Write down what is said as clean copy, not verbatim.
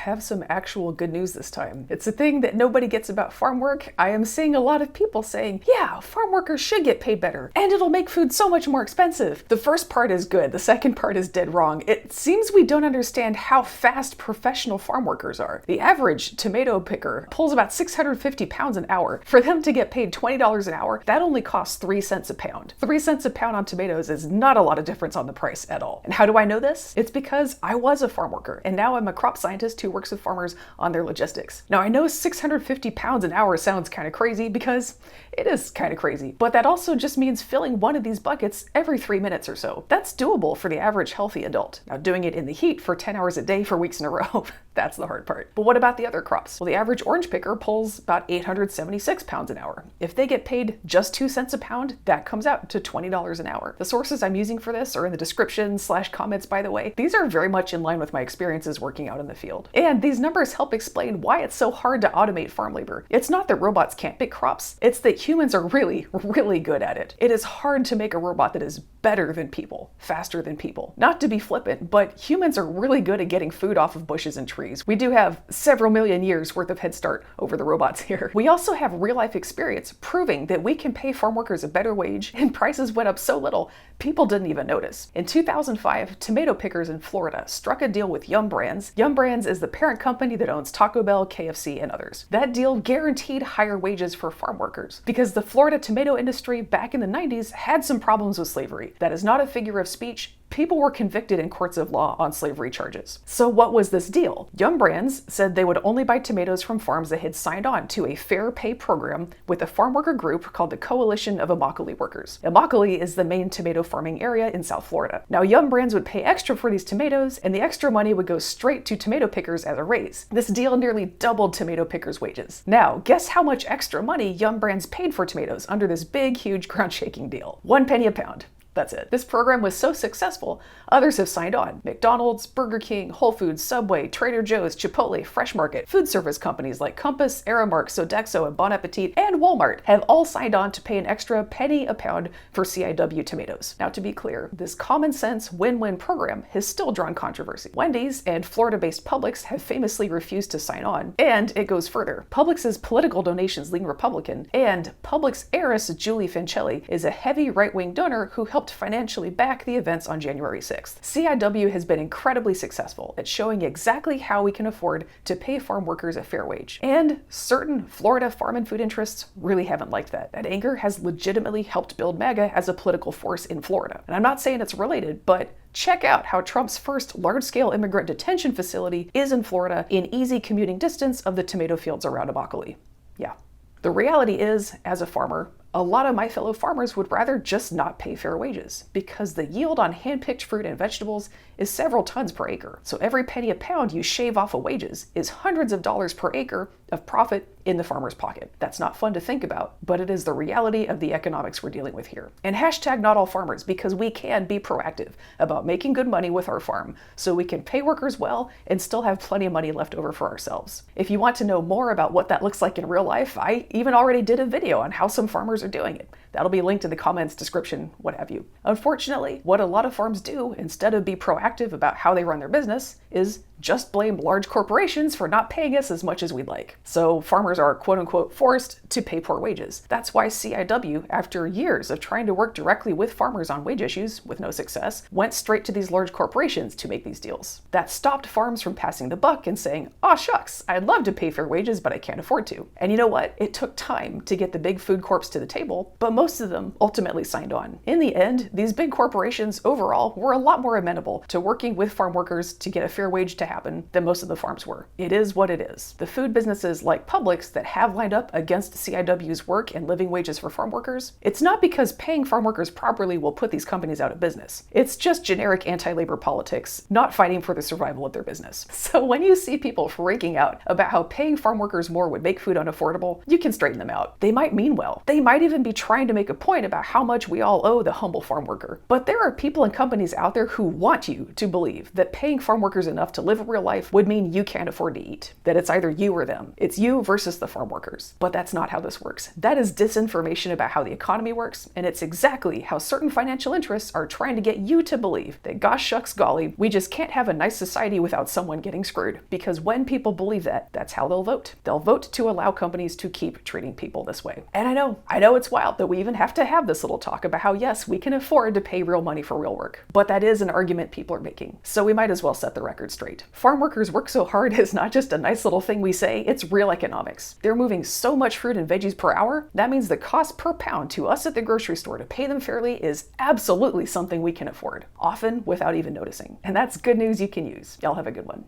have some actual good news this time. It's a thing that nobody gets about farm work. I am seeing a lot of people saying, yeah, farm workers should get paid better, and it'll make food so much more expensive. The first part is good, the second part is dead wrong. It seems we don't understand how fast professional farm workers are. The average tomato picker pulls about 650 pounds an hour. For them to get paid $20 an hour, that only costs 3 cents a pound. 3 cents a pound on tomatoes is not a lot of difference on the price at all. And how do I know this? It's because I was a farm worker, and now I'm a crop scientist who works with farmers on their logistics. Now I know 650 pounds an hour sounds kind of crazy, because it is kind of crazy, but that also just means filling one of these buckets every 3 minutes or so. That's doable for the average healthy adult. Now doing it in the heat for 10 hours a day for weeks in a row, that's the hard part. But what about the other crops? Well, the average orange picker pulls about 876 pounds an hour. If they get paid just 2 cents a pound, that comes out to $20 an hour. The sources I'm using for this are in the description/comments, by the way. These are very much in line with my experiences working out in the field. And these numbers help explain why it's so hard to automate farm labor. It's not that robots can't pick crops, it's that humans are really, really good at it. It is hard to make a robot that is better than people, faster than people. Not to be flippant, but humans are really good at getting food off of bushes and trees. We do have several million years worth of head start over the robots here. We also have real-life experience proving that we can pay farm workers a better wage, and prices went up so little, people didn't even notice. In 2005, tomato pickers in Florida struck a deal with Yum Brands. Yum Brands is the parent company that owns Taco Bell, KFC, and others. That deal guaranteed higher wages for farm workers because the Florida tomato industry back in the 90s had some problems with slavery. That is not a figure of speech. People were convicted in courts of law on slavery charges. So what was this deal? Yum Brands said they would only buy tomatoes from farms that had signed on to a fair pay program with a farm worker group called the Coalition of Immokalee Workers. Immokalee is the main tomato farming area in South Florida. Now Yum Brands would pay extra for these tomatoes, and the extra money would go straight to tomato pickers as a raise. This deal nearly doubled tomato pickers' wages. Now, guess how much extra money Yum Brands paid for tomatoes under this big, huge, ground-shaking deal? 1 penny a pound. That's it. This program was so successful, others have signed on. McDonald's, Burger King, Whole Foods, Subway, Trader Joe's, Chipotle, Fresh Market, food service companies like Compass, Aramark, Sodexo, and Bon Appetit, and Walmart have all signed on to pay an extra penny a pound for CIW tomatoes. Now to be clear, this common sense win-win program has still drawn controversy. Wendy's and Florida-based Publix have famously refused to sign on, and it goes further. Publix's political donations lean Republican, and Publix heiress Julie Fancelli is a heavy right-wing donor who helped financially back the events on January 6th. CIW has been incredibly successful at showing exactly how we can afford to pay farm workers a fair wage. And certain Florida farm and food interests really haven't liked that. That anger has legitimately helped build MAGA as a political force in Florida. And I'm not saying it's related, but check out how Trump's first large-scale immigrant detention facility is in Florida, in easy commuting distance of the tomato fields around Immokalee. Yeah. The reality is, as a farmer, a lot of my fellow farmers would rather just not pay fair wages because the yield on hand-picked fruit and vegetables is several tons per acre. So every penny a pound you shave off of wages is hundreds of dollars per acre of profit in the farmer's pocket. That's not fun to think about, but it is the reality of the economics we're dealing with here. And hashtag not all farmers, because we can be proactive about making good money with our farm so we can pay workers well and still have plenty of money left over for ourselves. If you want to know more about what that looks like in real life, I even already did a video on how some farmers are doing it. That'll be linked in the comments, description, what have you. Unfortunately, what a lot of farms do, instead of be proactive about how they run their business, is just blame large corporations for not paying us as much as we'd like. So farmers are quote-unquote forced to pay poor wages. That's why CIW, after years of trying to work directly with farmers on wage issues with no success, went straight to these large corporations to make these deals. That stopped farms from passing the buck and saying, "Aw shucks, I'd love to pay fair wages, but I can't afford to." And you know what? It took time to get the big food corps to the table, but most of them ultimately signed on. In the end, these big corporations overall were a lot more amenable to working with farm workers to get a fair wage to happen than most of the farms were. It is what it is. The food businesses like Publix that have lined up against CIW's work and living wages for farm workers, it's not because paying farm workers properly will put these companies out of business. It's just generic anti-labor politics, not fighting for the survival of their business. So when you see people freaking out about how paying farm workers more would make food unaffordable, you can straighten them out. They might mean well. They might even be trying to make a point about how much we all owe the humble farm worker. But there are people and companies out there who want you to believe that paying farm workers enough to live live real life would mean you can't afford to eat. That it's either you or them. It's you versus the farm workers. But that's not how this works. That is disinformation about how the economy works, and it's exactly how certain financial interests are trying to get you to believe that gosh shucks golly, we just can't have a nice society without someone getting screwed. Because when people believe that, that's how they'll vote. They'll vote to allow companies to keep treating people this way. And I know it's wild that we even have to have this little talk about how yes, we can afford to pay real money for real work. But that is an argument people are making. So we might as well set the record straight. Farm workers work so hard is not just a nice little thing we say, it's real economics. They're moving so much fruit and veggies per hour, that means the cost per pound to us at the grocery store to pay them fairly is absolutely something we can afford, often without even noticing. And that's good news you can use. Y'all have a good one.